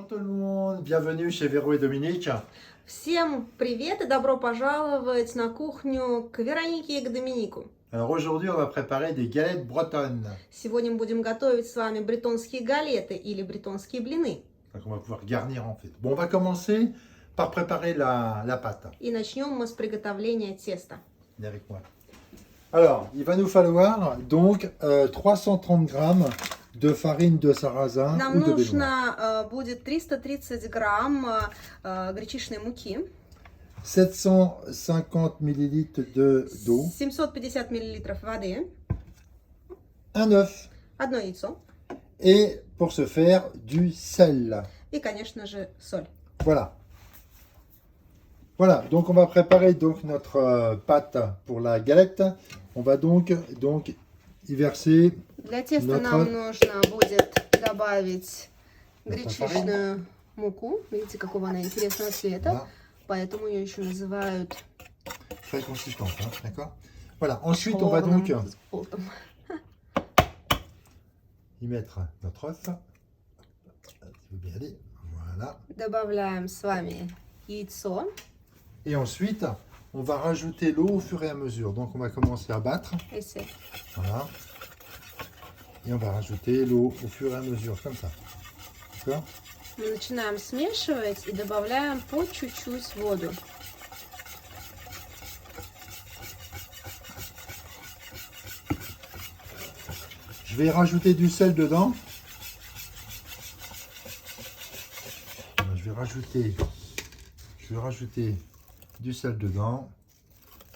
tout le monde, bienvenue chez Véro et Dominique. Всем привет и добро пожаловать на кухню к Веронике и к Доминику. Alors aujourd'hui on va préparer des galettes bretonnes. Сегодня мы будем готовить с вами бретонские галеты или бретонские блины. Donc on va pouvoir garnir en fait. Bon, on va commencer par préparer la pâte. И начнем мы с приготовления теста. Viens avec moi. Alors, il va nous falloir donc 330 grammes de farine de sarrasin Нам ou de bénois. нужно будет 330 грамм гречишной муки, 750 millilitres d'eau, 750 миллилитров воды, un œuf одно яйцо et pour ce faire du sel. и, конечно же, соль. Voilà. Voilà, donc on va préparer donc notre pâte pour la galette. On va donc y verser Для теста Notre- нам нужно будет добавить Notre гречишную муку. Видите, какого она интересного цвета. voilà, Поэтому ее еще называют très consistante, hein, d'accord. Voilà, ensuite on va donc черным золотом. y mettre notre œuf. Si vous bien aller, voilà. Добавляем с вами яйцо. Et ensuite, on va rajouter l'eau au fur et à mesure. Donc on va commencer à battre, Если voilà. Et on va rajouter l'eau au fur et à mesure, comme ça. D'accord. мы начинаем смешивать и добавляем по чуть-чуть воду. Je vais rajouter du sel dedans. Voilà, je vais rajouter du sel dedans.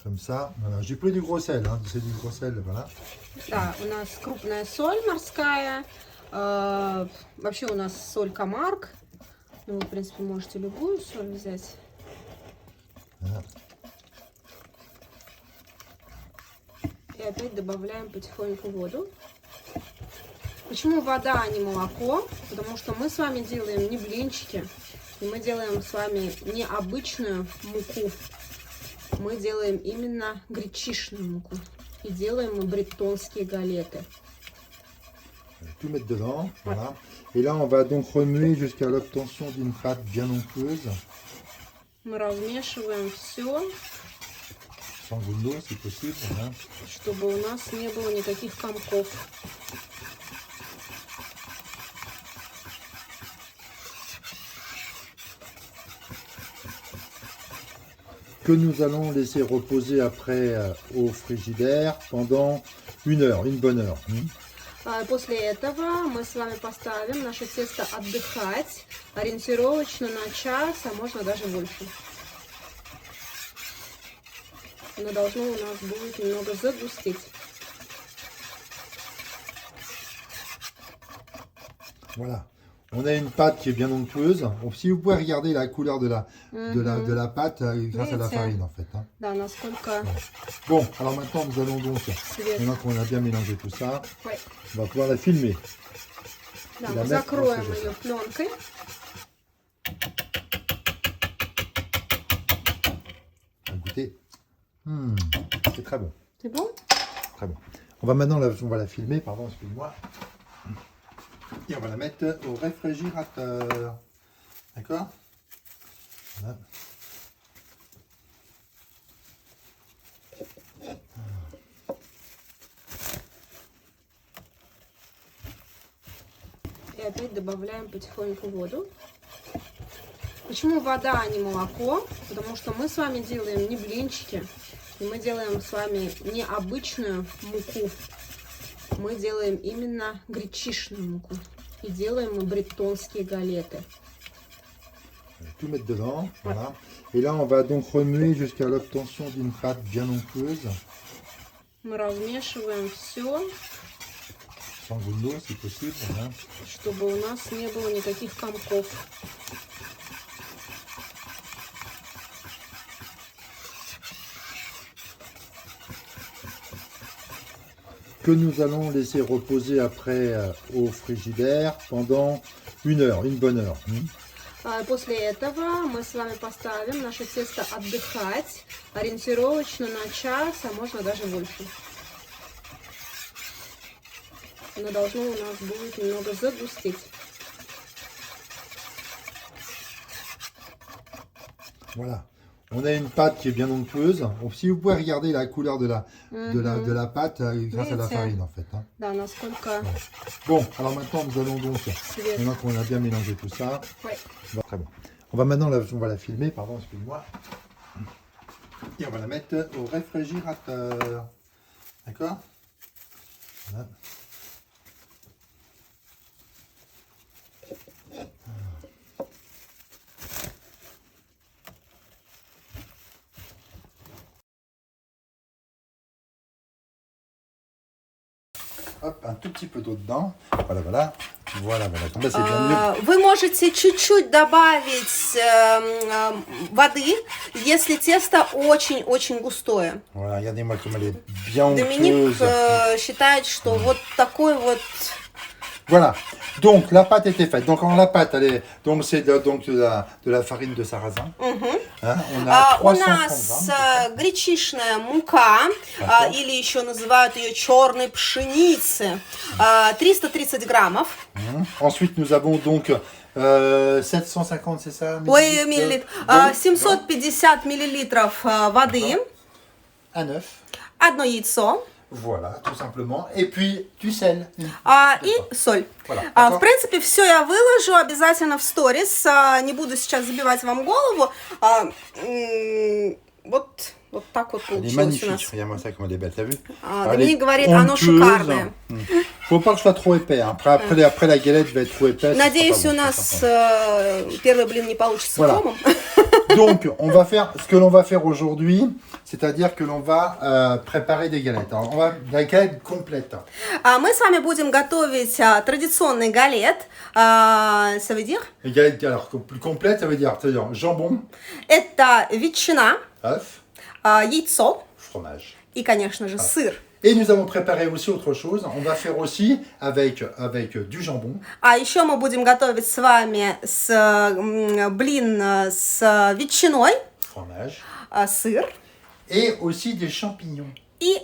Comme ça. Voilà. J'ai pris du gros sel. Hein. C'est du gros sel. Voilà. Да, у нас крупная соль морская. Вообще у нас соль Камарк. Ну, вы, в принципе, можете любую соль взять. Voilà. И опять добавляем потихоньку воду. Почему вода, а не молоко? Потому что мы с вами делаем не блинчики. И мы делаем с вами не обычную муку. Мы делаем именно гречишную муку. И делаем мы бретонские галеты. Tout mettre dedans. Voilà. Et là, on va donc remuer jusqu'à l'obtention d'une pâte bien onctueuse. Мы размешиваем все, Sans goutte d'eau, si possible. Voilà. чтобы у нас не было никаких комков. Que nous allons laisser reposer après au frigidaire pendant une bonne heure. После этого мы с вами поставим наше тесто отдыхать ориентировочно на час, а можно даже больше. Оно должно у нас будет немного загустеть. Voilà. On a une pâte qui est bien onctueuse. Donc, si vous pouvez regarder la couleur de la pâte grâce à la Видите? farine en fait. Hein. Да, насколько Bon, alors maintenant nous allons donc, свет. maintenant qu'on a bien mélangé tout ça, Ой. on va pouvoir la filmer. Да, И мы la mettre закроем dans ce ее пленкой. On va goûter. C'est très bon, C'est bon? très bon. On va maintenant on va la filmer, pardon, excuse-moi. Et on va la mettre au réfrigérateur. D'accord? Voilà. И опять добавляем потихоньку воду. Почему вода, а не молоко? Потому что мы с вами делаем не блинчики. И мы делаем с вами не обычную муку. Мы делаем именно гречишную муку. И делаем мы бретонские галеты. Tout mettre dedans, voilà. Et là, on va donc remuer jusqu'à l'obtention d'une pâte bien onctueuse. Мы размешиваем все, Sans goutte d'eau, si possible. Voilà. чтобы у нас не было никаких комков. Que nous allons laisser reposer après au frigidaire pendant une bonne heure. После этого мы с вами поставим наше тесто отдыхать ориентировочно на час, а можно даже больше. Оно должно у нас будет немного загустеть. Voilà. On a une pâte qui est bien onctueuse. Donc, si vous pouvez regarder la couleur de la pâte grâce à la farine en fait. Hein. Да, насколько Bon, alors maintenant nous allons donc, цвет. maintenant qu'on a bien mélangé tout ça, Ouais. très bon. On va maintenant on va la filmer, pardon, excuse-moi. Et on va la mettre au réfrigérateur. D'accord? Voilà. Hop, un tout petit peu d'eau dedans. Voilà, voilà. Voilà, voilà. Comme ça, c'est bien mieux. Вы можете чуть-чуть добавить воды, если тесто очень-очень густое. Voilà, regardez-moi comme elle est bien Доминик onctueuse. считает, что вот такой вот... Voilà. Donc, la pâte était faite. Donc, la pâte, elle est... Donc, c'est de la farine de sarrasin. Hein, on a У 330 нас grammes. гречишная мука, или еще называют ее черной пшеницы, 330 граммов. Ensuite, nous avons donc 750, c'est ça? Ой, миллилитров. 750 миллилитров воды, Un œuf. одно яйцо Voilà, tout simplement. Et puis, du sel. и соль. Voilà. В принципе, все я выложу обязательно в сторис. Не буду сейчас забивать вам голову. Вот так вот Elle est получилось у magnifique. нас. Regarde-moi ça, comme elle est belle, t'as vu? Доминик говорит, оно шикарное. Faut pas que ce soit trop épais. Hein. Après, la galette va être trop épaisse. Надеюсь, у нас первый блин не получится Voilà. комом. Donc, on va faire ce que l'on va faire aujourd'hui, c'est-à-dire que l'on va préparer des galettes. Alors, on va la galette complète. Мы с вами будем готовить традиционный галет. Ça veut dire? Les galettes, alors, plus complète, ça veut dire jambon, Это ветчина, œuf, яйцо fromage. и, конечно же, сыр. Et nous avons préparé aussi autre chose. On va faire aussi avec du jambon. А еще мы будем готовить с вами блин с ветчиной, Fromage. Сыр Et aussi des champignons. и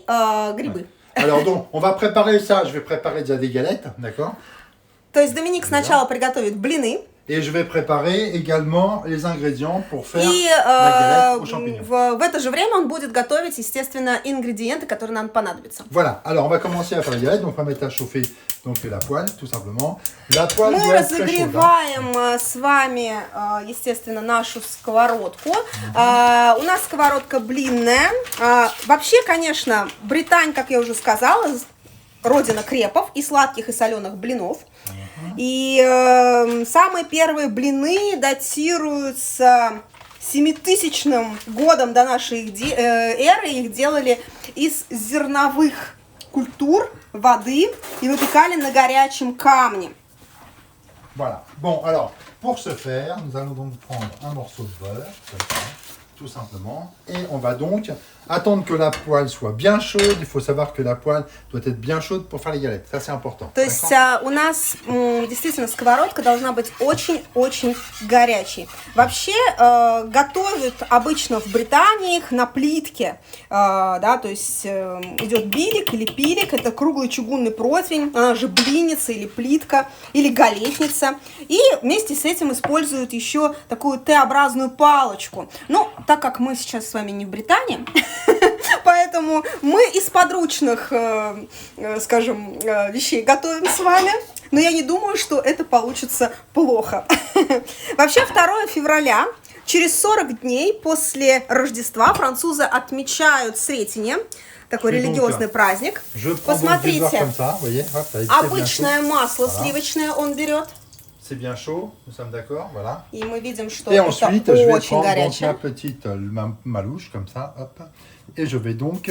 грибы. Alors donc, on va préparer ça. Je vais préparer déjà des galettes, d'accord? То есть Доминик сначала приготовит блины, Et je vais préparer également les ingrédients pour faire и la galette aux champignons. в это же время он будет готовить, естественно, ингредиенты, которые нам понадобятся. Voilà, alors on va commencer à faire la galette. Donc on va mettre à chauffer donc, la poêle, tout simplement. La poêle Мы doit être très chaude. Hein. разогреваем с вами, естественно, нашу сковородку. У нас сковородка блинная. Вообще, конечно, Британь, как я уже сказала, родина крепов и сладких, и соленых блинов. И самые первые блины датируются 7000 годом до нашей эры. Их делали из зерновых культур, воды и выпекали на горячем камне. Voilà. Bon, alors, pour ce faire, nous allons donc prendre un morceau de beurre, comme ça, tout simplement. Et on va donc attendre que la poêle soit bien chaude. Il faut savoir que la poêle doit être bien chaude pour faire les galettes. Ça, c'est important. То есть у нас действительно сковородка должна быть очень-очень горячей. Вообще готовят обычно в Британии их на плитке. Да, то есть идет билик или пилик. Это круглый чугунный противень. Она же блинница или плитка или галетница. И вместе с этим используют еще такую Т-образную палочку. Но так как мы сейчас с вами не в Британии, поэтому мы из подручных, скажем, вещей готовим с вами. Но я не думаю, что это получится плохо. Вообще 2 февраля, через 40 дней после Рождества, французы отмечают Сретение. Такой религиозный праздник. Посмотрите, обычное масло сливочное он берет. C'est bien chaud, nous sommes d'accord, voilà. И мы видим, что Et это ensuite, je vais очень prendre donc, горячее. ma petite malouche, comme ça, hop. Et je vais donc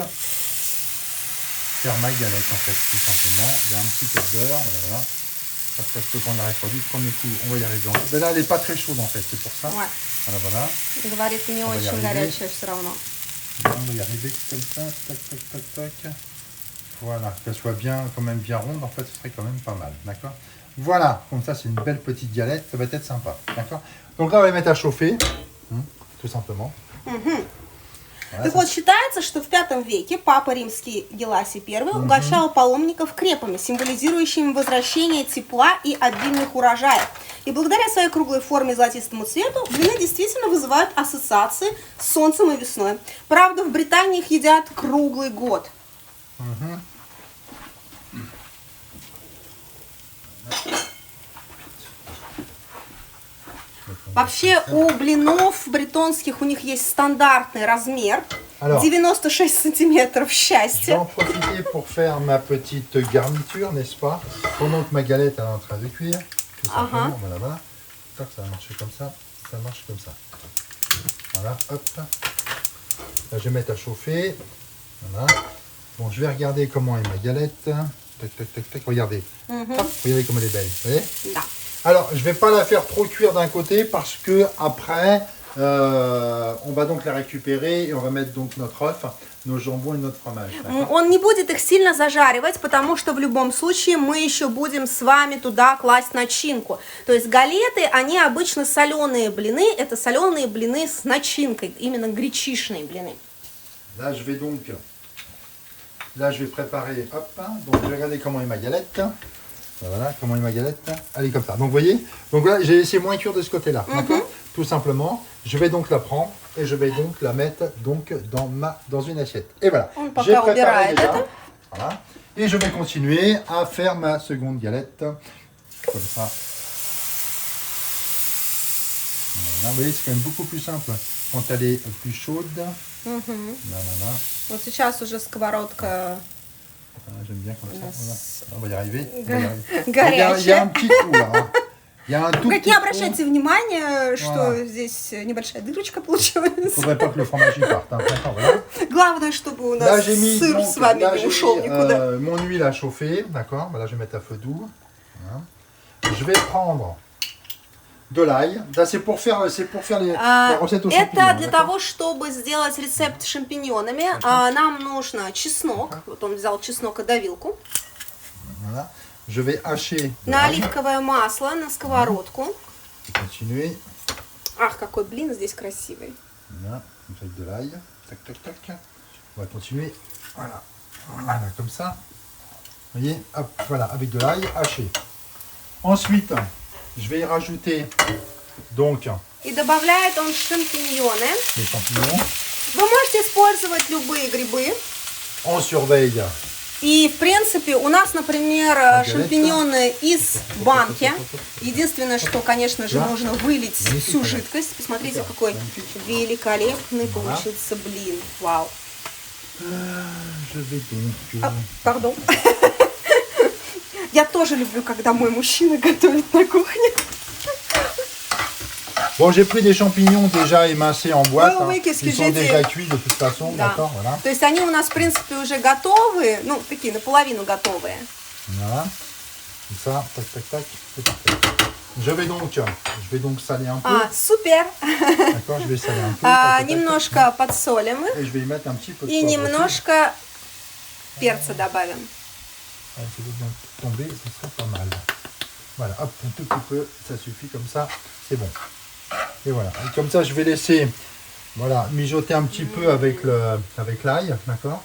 faire ma galette, en fait, tout simplement. Il y a un petit peu de beurre, voilà. Parce que ce qu'on n'arrive pas du premier coup, on va y arriver. Mais là, elle n'est pas très chaude, en fait, c'est pour ça. Ouais. Voilà, voilà. Говорит, не очень горячее все равно. On va y arriver comme ça, tac, tac, tac, tac. Voilà, qu'elle soit bien, quand même bien ronde, en fait, ce serait quand même pas mal, d'accord? Voilà, comme ça, c'est une belle petite galette, ça va être sympa, d'accord? Donc là, on va les mettre à chauffer, tout simplement. Voilà, Так ça, вот, считается, что в V веке Папа Римский Геласий I угощал паломников крепами, символизирующими возвращение тепла и обильных урожаев. И благодаря своей круглой форме и золотистому цвету блины действительно вызывают ассоциации с солнцем и весной. Правда, в Британии их едят круглый год. Вообще у блинов бретонских у них есть стандартный размер. Alors, 96 сантиметров je vais счастья. en profiter pour faire ma petite garniture, n'est-ce pas? Pendant que ma galette elle est en train de cuire. Tout simplement, voilà, voilà. Tac, ça va marcher comme ça marche comme ça. Voilà, hop. Là, je vais mettre à chauffer. Voilà. Bon, je vais regarder comment est ma galette. Tac, tac, tac, tac. Regardez. Hop, regardez comme elle est belle. Vous voyez? Да. Alors, je vais pas la faire trop cuire d'un côté parce que après, on va donc la récupérer et on va mettre donc notre œuf, nos jambons et notre fromage. D'accord? Он не будет их сильно зажаривать, потому что в любом случае мы еще будем с вами туда класть начинку. То есть галеты, они обычно соленые блины, это соленые блины с начинкой, именно гречишные блины. Là, je vais préparer, hop, donc je vais regarder comment est ma galette. Voilà, comment est ma galette. Elle est comme ça. Donc, vous voyez, donc là, j'ai laissé moins cuire de ce côté-là. D'accord? Tout simplement, je vais donc la prendre et je vais donc la mettre donc dans une assiette. Et voilà, On peut j'ai pas préparé убирать déjà. это. Voilà. Et je vais continuer à faire ma seconde galette. Comme ça. Voilà, vous voyez, c'est quand même beaucoup plus simple quand elle est plus chaude. Là, là, là. Вот сейчас уже сковородка Voilà, j'aime bien comme ça. Yes. Voilà. On va y arriver. On va y arriver. горячая. Il y a un petit trou là. Hein. Il y a un tout Как petit не trou. обращайте внимания, что Voilà. здесь небольшая дырочка Il получилась. ne faudrait pas que le fromage y parte. Hein. D'accord, voilà. Главное, чтобы у Là, нас j'ai mis, сыр donc, с вами là, не j'ai ушел mis, никуда. mon huile à chauffer. D'accord. Voilà, je vais mettre à feu doux. Voilà. Je vais prendre de l'ail. Là, c'est pour faire les recettes aux champignons. Это для d'accord. того, чтобы сделать рецепт с шампиньонами, нам нужно чеснок. Вот он взял чеснок и давилку. Voilà. Je vais hacher de На l'ail. оливковое масло, на сковородку. Continuer. Ах, какой блин здесь красивый. Voilà, avec de l'ail. Tac, tac, tac. On va continuer. Voilà. Voilà, comme ça. Vous voyez, hop, voilà, avec de l'ail haché. Ensuite, je vais y rajouter donc И добавляет он шампиньоны. les champignons. Вы можете использовать любые грибы. On surveille. И, в принципе, у нас, например, шампиньоны из банки. Единственное, что, конечно же, Да. нужно вылить Magnifique, всю да. жидкость. Посмотрите, Супер, какой magnifique. великолепный Voilà. получился блин. Вау. Je vais donc. А, пардon. Я тоже люблю, когда мой мужчина готовит на кухне. Bon, j'ai pris des champignons déjà émincés en boîte. Oui, oui, qu'est-ce que Ils sont j'ai dit. déjà cuits de toute façon, Да. d'accord, voilà. То есть они у нас, в принципе, уже готовые. Ну, такие, наполовину готовые. Voilà. Comme ça, tac, tac, tac. C'est parfait. Je vais donc saler un peu. Супер. D'accord, je vais saler un peu. tac, tac, tac, Немножко подсолим их. tac. Et je vais y mettre un petit peu de И poivre aussi. немножко перца добавим. Ouais, ça doit bien tomber, ce serait pas mal. Voilà, hop, un tout petit peu, ça suffit comme ça, c'est bon. Et voilà, et comme ça je vais laisser voilà, mijoter un petit peu avec l'ail, d'accord.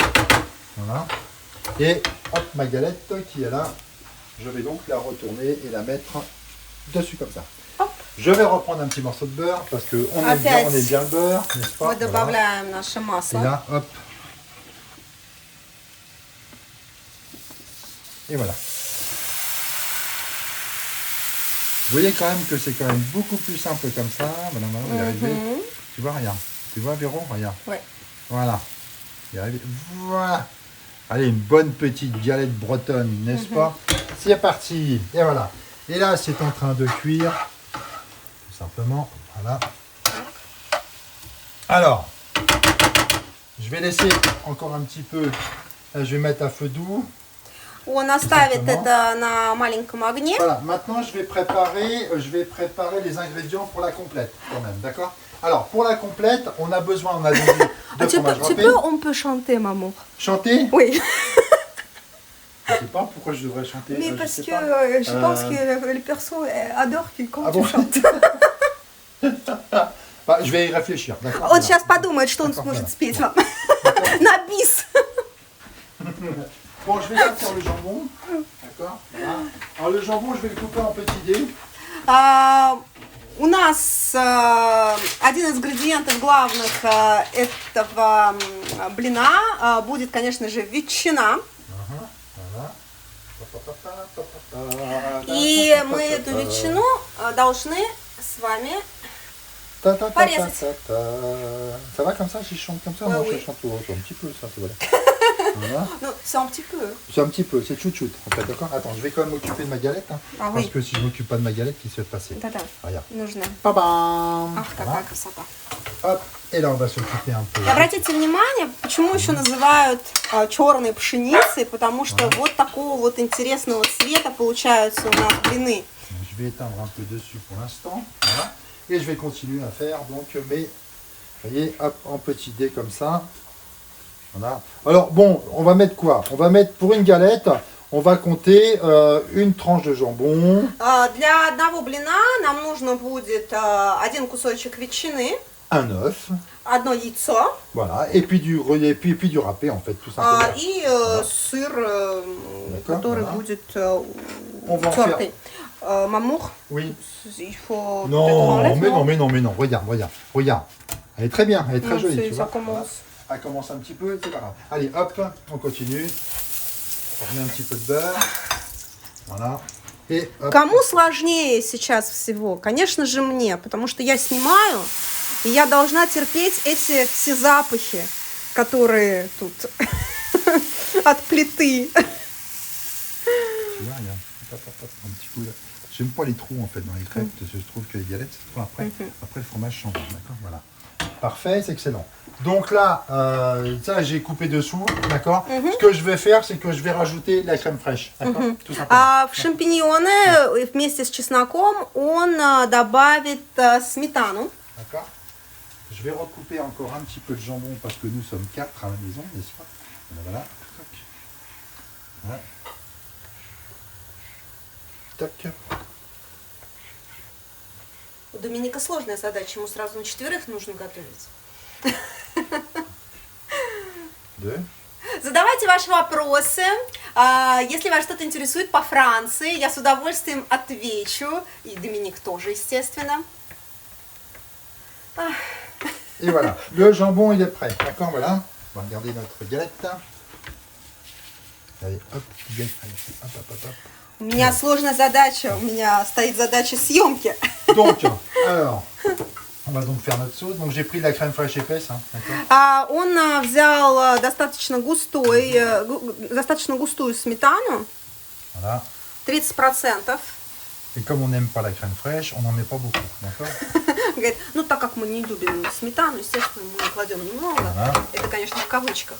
Voilà. Et hop, ma galette qui est là, je vais donc la retourner et la mettre dessus comme ça. Hop. Je vais reprendre un petit morceau de beurre parce qu'on aime Опять. bien le beurre, n'est-ce pas? Мы Voilà. добавляем наше Et масло. là, hop. Et voilà. Vous voyez quand même que c'est quand même beaucoup plus simple comme ça. Voilà, voilà, on va y arriver. Tu vois, regarde. Tu vois, Véron, regarde. Ouais. Voilà. On va y arriver. Voilà. Allez, une bonne petite galette bretonne, n'est-ce pas? C'est parti. Et voilà. Et là, c'est en train de cuire. Tout simplement. Voilà. Alors, je vais laisser encore un petit peu. Là, je vais mettre à feu doux. Он оставит Exactement. это на маленьком огне. Voilà, maintenant je vais préparer les ingrédients pour la complète quand même, d'accord? Alors pour la complète, on a besoin, on a donc de fromage râpé. on peut chanter, maman. Chanter? Oui, Je sais pas pourquoi je devrais chanter. mais je parce sais que pas. je pense que les personnes adorent quand Ah tu bon? chantes. Bah, je vais y réfléchir, d'accord. Он сейчас подумает, что он сможет спеть вам на бис. Bon, je vais sortir le jambon. D'accord. Voilà. Alors le jambon, je vais le couper en petits dés. У нас один из ингредиентов главных этого блина будет, конечно же, ветчина. И мы эту ветчину должны с вами порезать. Ça va comme ça si je chante comme ça? Ouais, Moi, oui. je chante un petit peu, ça, voilà. Voilà. Ну, c'est un petit peu. C'est un petit peu, c'est chouchout, en fait, d'accord? Attends, je vais quand même m'occuper de ma galette, hein, Ah parce oui. que si je m'occupe pas de ma galette, qu'est-ce qui va se passer? Да-да, Regarde. нужно. Ba-bam! Ах, какая красота. Hop, et là, on va s'occuper un peu. И обратите внимание, почему еще называют черной пшеницей, потому что вот такого вот интересного цвета получаются у нас блины. Donc, je vais éteindre un peu dessus pour l'instant, voilà. Et je vais continuer à faire, donc, mes, vous voyez, hop, en petits dés comme ça. Voilà. Alors, bon, on va mettre quoi? On va mettre, pour une galette, on va compter une tranche de jambon. Для одного блина нам нужно будет один кусочек ветчины, Un œuf, одно яйцо voilà, et puis du râpé en fait, tout simplement. и сыр, D'accord, который voilà. будет On va en тертый. Mamour, Oui. il faut peut-être Non, enlever, mais non, regarde. Elle est très bien, elle est très Non, jolie, c'est- tu ça vois. commence. Voilà. Elle commence un petit peu, c'est pas grave. Allez, hop, on continue. On remet un petit peu de beurre. Voilà. Et hop. Кому сложнее сейчас всего? Конечно же мне, потому что я снимаю, и я должна терпеть эти все запахи, которые тут от плиты. Tu vois, regarde. Hop, un petit coup là. J'aime pas les trous en fait dans les crêpes, parce que je trouve que les galettes, c'est trop après. Après le fromage change, d'accord, voilà. Parfait, c'est excellent. Donc là, ça j'ai coupé dessous, d'accord. Ce que je vais faire, c'est que je vais rajouter la crème fraîche, d'accord, tout simplement. А в шампиньоны вместе с чесноком он добавит сметану. D'accord. Je vais recouper encore un petit peu de jambon parce que nous sommes 4 à la maison, n'est-ce pas? Voilà. Voilà. Так. У Доминика сложная задача, ему сразу на 4 нужно готовить. Deux. Задавайте ваши вопросы. Если вас что-то интересует по Франции, я с удовольствием отвечу. И Доминик тоже, естественно. Et voilà, le jambon il est prêt, d'accord, voilà. On va regarder notre galette. Allez, hop, galette, allez, hop. У меня сложная задача, у меня стоит задача съемки. Donc, alors, on va donc faire notre sauce. Donc j'ai pris de la crème fraîche épaisse, hein, d'accord. Он взял достаточно густую сметану, Voilà. 30%. Et comme on n'aime pas la crème fraîche, on n'en met pas beaucoup, d'accord. Говорит, ну так как мы не любим сметану, естественно, мы кладем немного. Voilà. Это, конечно, в кавычках.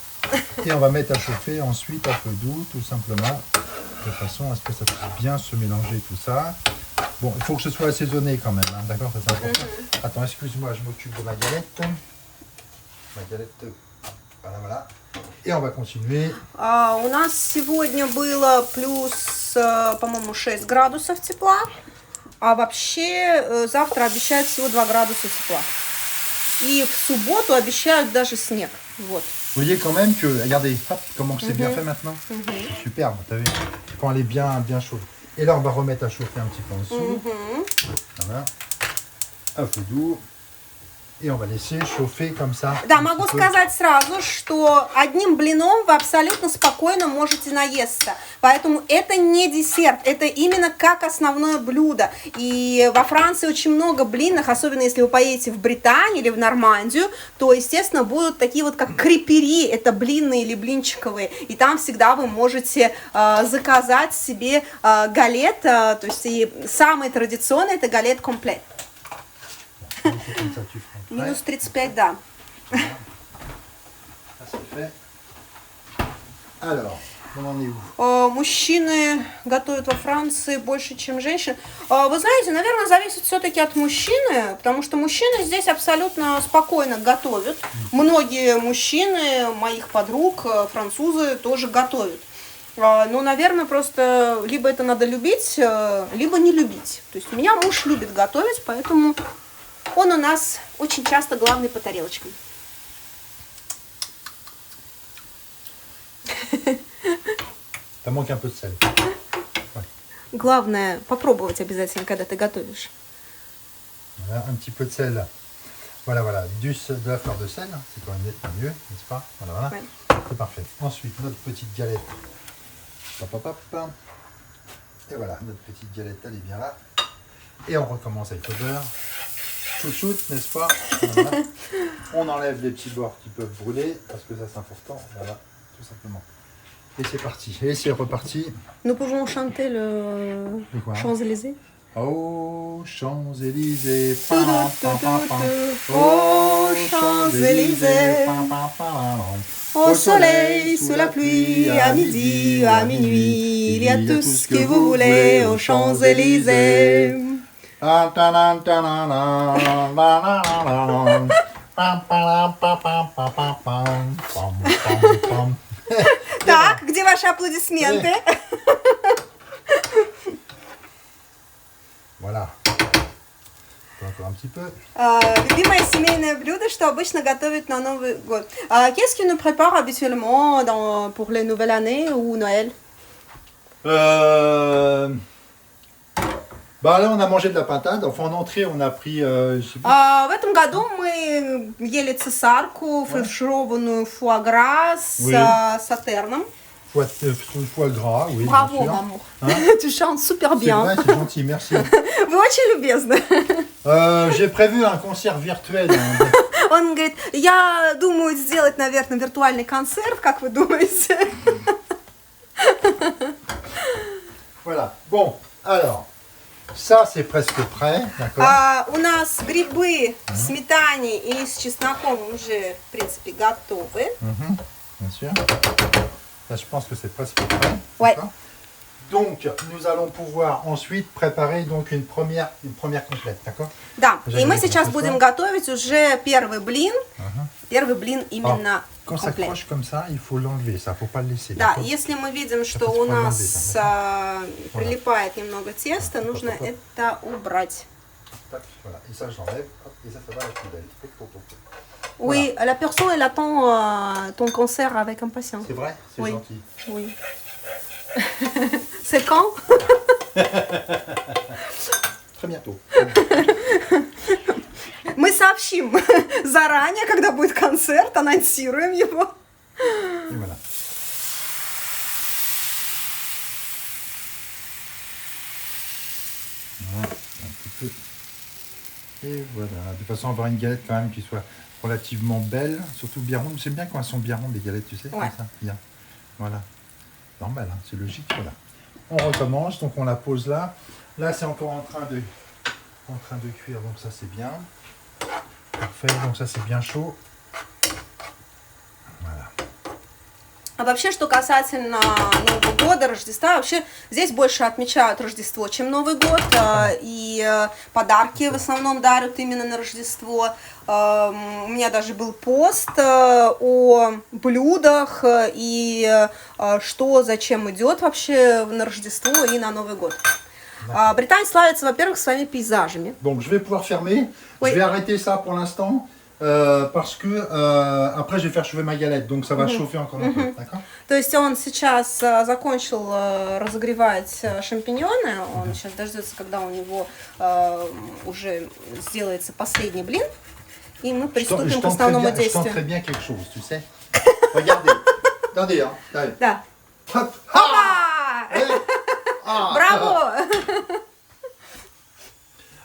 Et on va mettre à chauffer ensuite à feu doux, tout simplement, de façon à ce que ça puisse bien se mélanger tout ça. Bon, il faut que ce soit assaisonné quand même, hein, d'accord, c'est important. Attends, excuse-moi, je m'occupe de ma galette. Ma galette, voilà. Et on va continuer. У нас сегодня было плюс, по-моему, 6 градусов тепла. А вообще завтра обещают всего 2 градуса тепла. И в субботу обещают даже снег. Вот. Vous voyez quand même que, regardez, hop, comment c'est bien fait maintenant. C'est superbe, t'as vu, quand elle est bien chaude. Et là, on va remettre à chauffer un petit peu en dessous. Voilà. À feu doux. Et on va laisser chauffer comme ça. Да, un могу petit peu. сказать сразу, что одним блином вы абсолютно спокойно можете наесться. Поэтому это не десерт, это именно как основное блюдо. И во Франции очень много блинов, особенно если вы поедете в Британию или в Нормандию, то, естественно, будут такие вот как крепери, это блинные или блинчиковые. И там всегда вы можете заказать себе галет, то есть и самый традиционный это галет комплет. Comme ça, tu feras. Минус 35, да. Ça, c'est fait. Alors, on en est où? Мужчины готовят во Франции больше, чем женщины. Вы знаете, наверное, зависит все-таки от мужчины, потому что мужчины здесь абсолютно спокойно готовят. Многие мужчины, моих подруг, французы, тоже готовят. Ну, наверное, просто либо это надо любить, либо не любить. То есть у меня муж любит готовить, поэтому Он у нас очень часто главный по тарелочкам. Ça manque un peu de sel. Главное попробовать обязательно, когда ты готовишь. Voilà, un petit peu de sel. Voilà, voilà, de la fleur de sel, c'est quand même nettement mieux, n'est-ce pas? Voilà, voilà. Ouais. C'est parfait. Ensuite, notre petite galette. Hop, hop, hop. Et voilà, notre petite galette, elle est bien là. Et on recommence avec le beurre. Chouchoute, n'est-ce pas? Voilà. On enlève les petits bords qui peuvent brûler, parce que ça c'est important. Voilà, tout simplement. Et c'est parti. Et c'est reparti. Nous pouvons chanter le De quoi? Champs-Élysées. Oh, Champs-Élysées. Oh, Champs-Élysées. Au soleil, sous la pluie, à midi, à minuit, il y a tout ce que vous voulez aux Champs-Élysées. Так, где ваши аплодисменты? Voilà. Encore un petit peu. Любимое семейное блюдо, что обычно готовят на Новый год. Qu'est-ce qu'on nous prépare habituellement pour les nouvelles années ou Noël? Bah là, on a mangé de la pintade. Enfin, en entrée, on a pris. Je sais pas. В этом году мы ели цесарку, фаршированную фуагра с сатерном. Foie gras, oui. Браво, bien sûr. мамур. Hein? Tu chantes super C'est bien. vrai, c'est gentil, merci. Вы очень любезны. J'ai prévu un concert virtuel. Hein. Он говорит, я думаю сделать, наверное, виртуальный концерт, как вы думаете? Voilà. Bon, alors, ça c'est presque prêt, d'accord? У нас грибы в сметане и с чесноком уже, в принципе, готовы. Bien sûr. Là, je pense que c'est presque prêt. Ouais. d'accord. Donc, nous allons pouvoir ensuite préparer donc une première complète, d'accord? Да, и J'avais мы dit сейчас qu'on будем fait готовить уже первый блин. Первый блин именно Quand ça комплект. croche comme ça, il faut l'enlever, ça, faut pas le laisser. Да, d'accord? если мы видим, что peut у se нас prendre прилипает немного теста, Voilà. нужно Hop, hop, hop. это убрать. Tac, voilà. Et ça, j'enlève, hop, et ça va à la poubelle. Hop, hop, hop. Oui, la personne, elle attend ton concert avec impatience. C'est vrai? C'est Oui. gentil. Oui. C'est quand? Très bientôt. Мы сообщим заранее, когда будет концерт, анонсируем его. Et voilà. Voilà, un petit peu. Et voilà. De toute façon, avoir une galette quand même qui soit relativement belle, surtout bien ronde. C'est bien quand elles sont bien rondes, les galettes, tu sais, Ouais. comme ça. Bien. Voilà. Normal, hein, c'est logique. Voilà. On recommence, donc on la pose là. Là, c'est encore en train de cuire, donc ça c'est bien. Parfait, donc ça c'est bien chaud. Voilà. А вообще, что касательно Нового года, Рождества, вообще здесь больше отмечают Рождество, чем Новый год. И подарки в основном дарят именно на Рождество. У меня даже был пост о блюдах и что, зачем идет вообще на Рождество и на Новый год. Британия славится, во-первых, своими пейзажами. Donc je vais pouvoir fermer. Oui. Je vais arrêter ça pour l'instant parce que après je vais faire chauffer ma galette, donc ça va chauffer encore un peu, d'accord? То есть он сейчас закончил разогревать шампиньоны, он сейчас дождется, когда у него уже сделается последний блин, и мы приступим к основному Je sens très действию. bien quelque chose, tu sais. Regardez. Attendez, hein. Allez. Да. Hop. Опа! Eh. Ah. Браво!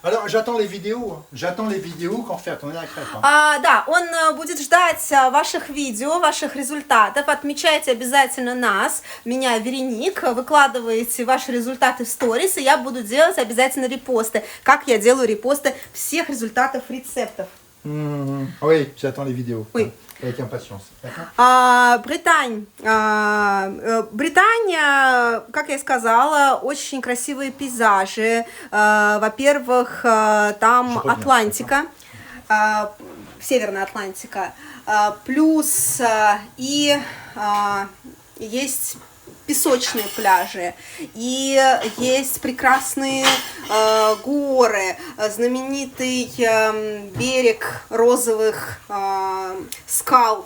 Alors j'attends les vidéos. J'attends les vidéos quand on fait tourner la crêpe. Hein. Да, он будет ждать ваших видео, ваших результатов. Отмечайте обязательно нас, меня, Вереник. Выкладывайте ваши результаты в сторис, и я буду делать обязательно репосты. Как я делаю репосты всех результатов рецептов. Oui, j'attends les vidéos. Oui. Hein, avec impatience. D'accord? Британия, как я сказала, очень красивые пейзажи. Во-первых, там Что Атлантика, Северная Атлантика. Плюс и есть песочные пляжи, и есть прекрасные горы, знаменитый берег розовых скал.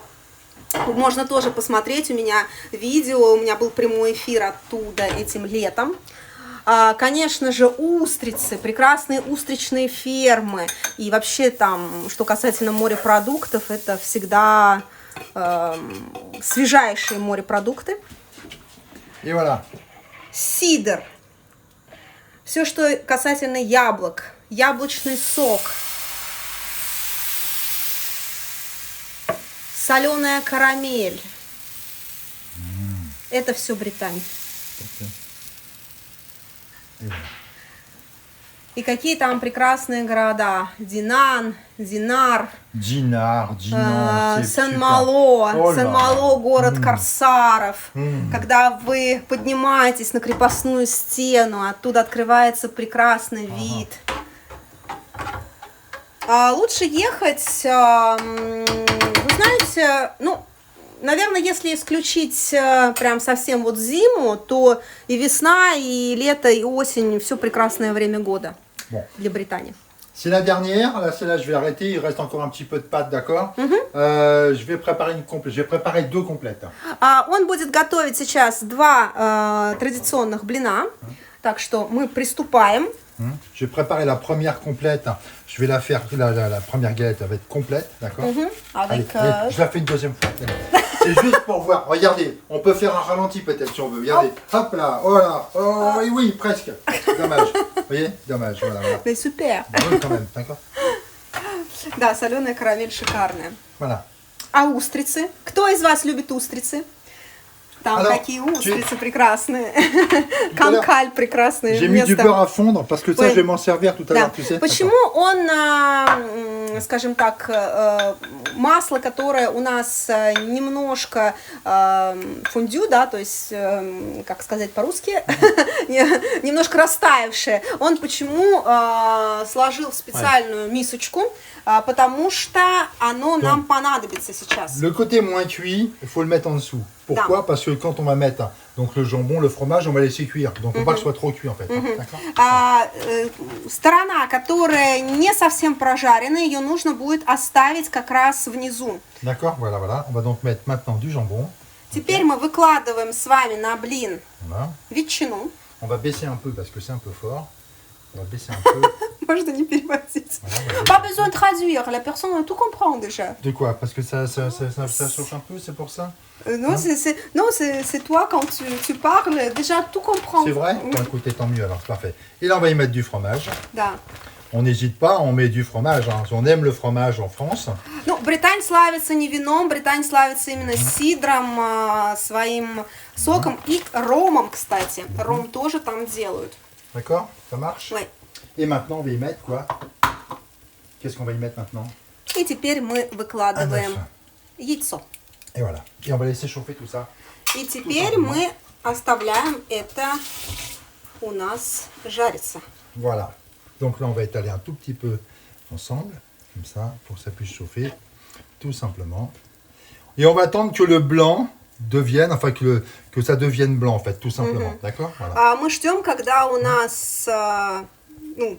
Можно тоже посмотреть, у меня видео, у меня был прямой эфир оттуда этим летом. Конечно же, устрицы, прекрасные устричные фермы. И вообще там, что касательно морепродуктов, это всегда свежайшие морепродукты. Et voilà. Сидр. Все, что касательно яблок. Яблочный сок. Соленая карамель. Это все Британь. И какие там прекрасные города. Динан, Динар, Динар, Динан, Сен-Мало, Сен-Мало, город корсаров. Когда вы поднимаетесь на крепостную стену, оттуда открывается прекрасный вид. Лучше ехать, вы знаете, ну, наверное, если исключить прям совсем вот зиму, то и весна, и лето, и осень, все прекрасное время года для Британии. C'est la dernière, là celle-là je vais arrêter, il reste encore un petit peu de pâte, d'accord. Je vais préparer une complète, je vais préparer 2 complètes. Он будет готовить сейчас 2 традиционных блина, так что мы приступаем. Je vais préparer la première complète, je vais la faire, la première galette elle va être complète, d'accord. Allez, je la fais une deuxième fois. C'est juste pour voir, regardez, on peut faire un ralenti peut-être si on veut, regardez, hop là, oh là, oh oui, oui, presque, dommage, vous voyez, dommage, voilà. Mais super. Oui, quand même, d'accord. Да, соленая карамель шикарная. Voilà. А устрицы? Кто из вас любит устрицы? Там Alors, какие устрицы прекрасные. Канкаль прекрасное J'ai mis du место. beurre à fondre parce que ça je vais m'en servir tout à l'heure, tu sais. Почему он, скажем так, масло, которое у нас немножко фондю, да, то есть, как сказать по-русски, немножко растаявшее, он почему сложил в специальную мисочку, потому что оно нам понадобится сейчас. Le côté moins cuit, il faut le mettre en dessous. Pourquoi? Parce que quand on va mettre donc le jambon, le fromage, on va laisser cuire. Donc on ne pas que ce soit trop cuit en fait. D'accord. Сторона, которая не совсем прожарена, ее нужно будет оставить как раз внизу. D'accord, voilà, voilà. On va donc mettre maintenant du jambon. Теперь мы выкладываем с вами на блин Voilà. ветчину. On va baisser un peu parce que c'est un peu fort. On va baisser un peu. Можно не переводить. Voilà, Pas besoin de traduire, la personne tout comprend déjà. De quoi? Parce que ça chauffe un peu, c'est pour ça? Non, c'est toi quand tu parles, déjà tout comprend. C'est vrai? Bon, écoutez, tant mieux alors, c'est parfait. Et là, on va y mettre du fromage. Да. On n'hésite pas, on met du fromage. Hein. On aime le fromage en France. Ну, Британь славится не вином, Британь славится именно сидром, своим соком и ромом, кстати. Ром тоже там делают. D'accord? Ça marche? Oui. Et maintenant, on va y mettre quoi? Qu'est-ce qu'on va y mettre maintenant? И теперь мы выкладываем яйцо. Et voilà. Et on va laisser chauffer tout ça. И теперь мы оставляем это у нас жариться. Voilà. Donc là, on va étaler un tout petit peu ensemble, comme ça, pour que ça puisse chauffer, tout simplement. Et on va attendre que le blanc devienne, enfin que ça devienne blanc, en fait, tout simplement. D'accord? Voilà. Мы ждем, когда у нас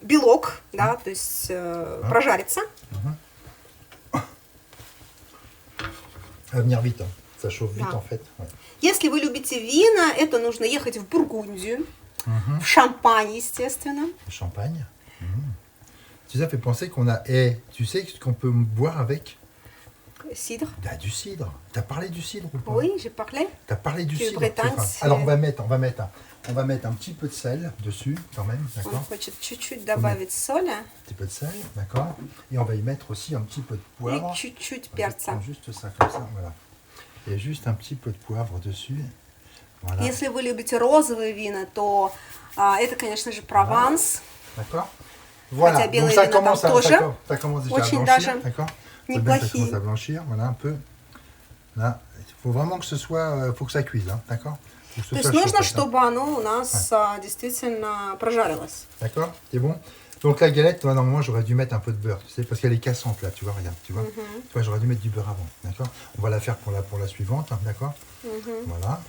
белок, да, то есть прожарится. Ça va venir vite, hein. Ça chauffe vite, en fait. Ouais. Если вы любите вина, это нужно ехать в Бургундию, в Шампань, естественно. Champagne. Tu sais, ça fait penser qu'on a... tu sais ce qu'on peut boire avec? Cidre. Du cidre. T'as parlé du cidre ou pas? Oui, j'ai parlé. T'as parlé du cidre. Bretagne, alors on va mettre un petit peu de sel dessus quand même, On d'accord? хочет чуть-чуть добавить соли Un petit peu de sel, d'accord? Et on va y mettre aussi un petit peu de poivre. и чуть-чуть On va перца. prendre juste ça comme ça, voilà. Et juste un petit peu de poivre dessus. Voilà. Если вы любите розовые вина, то это, конечно же, Прованс. D'accord? Voilà. Хотя белые Donc ça вина там commence, тоже ça commence déjà à очень blanchir, даже d'accord? Ça commence неплохие. à blanchir, voilà un peu. Là, il faut vraiment que ce soit, faut que ça cuise, hein, d'accord? Faut que ce То есть soit chaud, нужно, comme ça. чтобы оно у нас действительно прожарилось. D'accord? C'est bon? Donc la galette, toi, normalement, j'aurais dû mettre un peu de beurre, tu sais, parce qu'elle est cassante là, tu vois, regarde, tu vois. Tu vois, j'aurais dû mettre du beurre avant, d'accord? On va la faire pour la suivante, hein, d'accord? Voilà.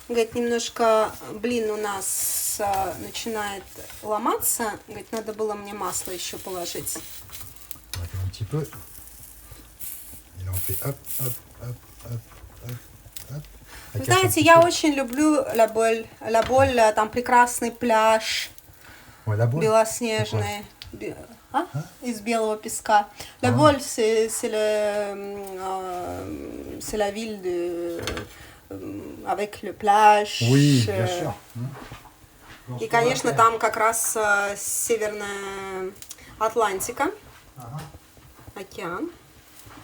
Говорит, немножко блин у нас начинает ломаться. Говорит, надо было мне масло еще положить. On va faire un petit peu. Et là, on fait hop, hop, hop, hop, hop, hop. Вы Elle cache un знаете, petit я peu. очень люблю Ла Боль, там прекрасный пляж, Ouais, la boule. белоснежный, из белого песка. Ла Боль, c'est la ville avec le plage. Oui, bien sûr. И, конечно, там как раз Северная Атлантика, океан.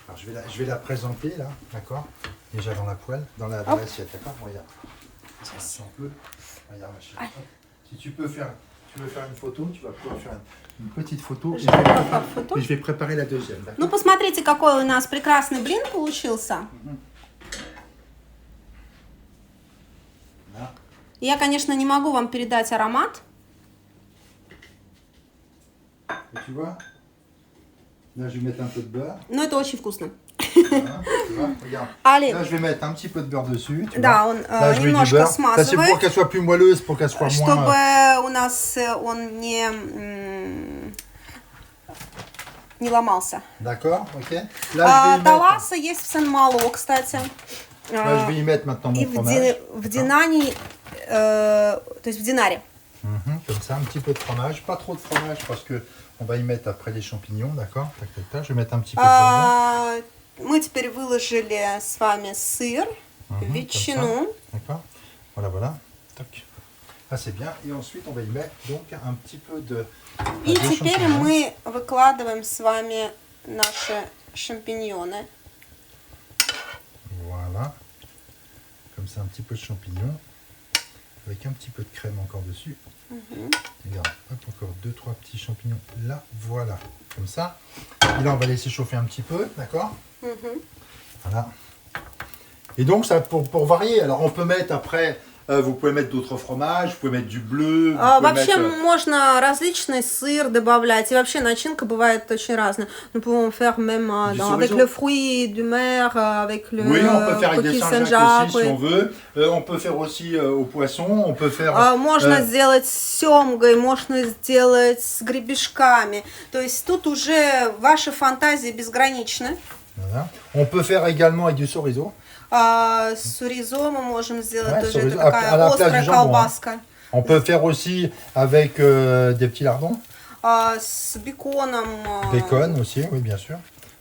Alors, je vais la présenter là, d'accord? Déjà dans la poêle, dans l'assiette, d'accord? Regarde. Si on peut. Regarde ma chérie. Hop. Si tu veux faire une photo, tu vas pouvoir faire une petite photo. Et je vais préparer la deuxième, d'accord? Ну, посмотрите, какой у нас прекрасный блин получился. Là. Я, конечно, не могу вам передать аромат. Et tu vois? Là, je vais mettre un peu de beurre. Но это очень вкусно. Voilà, tu vois? Regarde. Allez. Là, je vais mettre un petit peu de beurre dessus. Tu Да, vois? он Là, je mets du немножко beurre. Ça, c'est pour смазывает, qu'elle soit plus moelleuse, pour qu'elle soit moins. чтобы у нас он не ломался. D'accord, ok. Là, je vais y mettre. Таласа есть в Сен-Мало, кстати. Là, je vais y mettre maintenant И mon в fromage. Динане, то есть в Динаре. Comme ça, un petit peu de fromage. Pas trop de fromage parce que on va y mettre après les champignons, d'accord? Tac, tac, tac. Je vais mettre un petit peu de jambon. Мы теперь выложили с вами сыр, ветчину. D'accord? Voilà, voilà. Tac. Ah, c'est bien. Et ensuite, on va y mettre donc un petit peu de. И de теперь champignons. мы выкладываем с вами наши шампиньоны. Voilà. Comme ça, un petit peu de champignons. Avec un petit peu de crème encore dessus. Regarde, hop, encore 2-3 petits champignons. Là, voilà. Comme ça. Et là, on va laisser chauffer un petit peu, d'accord? Voilà. Et donc, ça pour varier. Alors, on peut mettre après, vous pouvez mettre d'autres fromages, vous pouvez mettre du bleu. Vous pouvez Вообще mettre, можно различный сыр добавлять. И вообще начинка бывает очень разная. Nous pouvons faire même avec chorizo. le fruit du mer, avec le oui, on peut faire avec des coquille Saint-Jacques Saint-Jacques. aussi, si on veut. On peut faire aussi au poisson. On peut faire. Можно сделать с семгой, можно сделать с гребешками. То есть тут уже ваши фантазии безграничны. Voilà. On peut faire également avec du chorizo. С ризо мы можем сделать тоже. chorizo, Это такая à la place острая du jambon, колбаска. On peut faire aussi avec des petits lardons. С беконом. Bacon aussi, oui, bien sûr.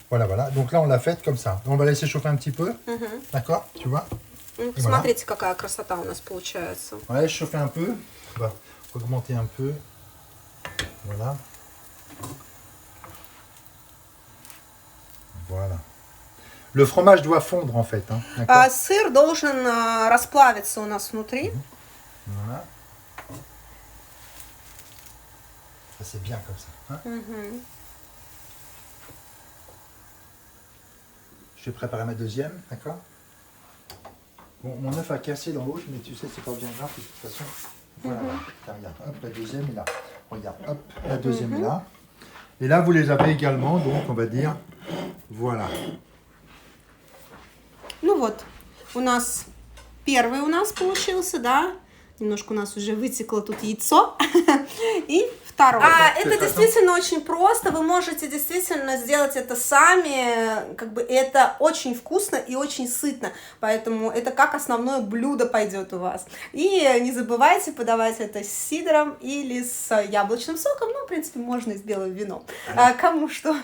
Voilà, voilà. Donc là, on l'a faite comme ça. On va laisser chauffer un petit peu. D'accord? Tu vois? Смотрите, какая красота у нас получается. On laisse chauffer un peu. On va augmenter un peu. Voilà. Voilà. Le fromage doit fondre en fait. Hein. D'accord? Сыр должен расплавиться у нас внутри. Voilà. Ça, c'est bien comme ça. Hein. Je vais préparer ma deuxième, d'accord? Bon, mon œuf a cassé dans l'eau, mais tu sais, c'est pas bien grave de toute façon. Voilà, là, regarde, hop, la deuxième est là. Regarde, hop, la deuxième est là. Et là, vous les avez également, donc on va dire, voilà. Ну вот, у нас первый у нас получился, да? Немножко у нас уже вытекло тут яйцо. И второй. Это действительно очень просто. Вы можете действительно сделать это сами. Как бы это очень вкусно и очень сытно. Поэтому это как основное блюдо пойдет у вас. И не забывайте подавать это с сидром или с яблочным соком. Ну, в принципе, можно и с белым вином. Кому что.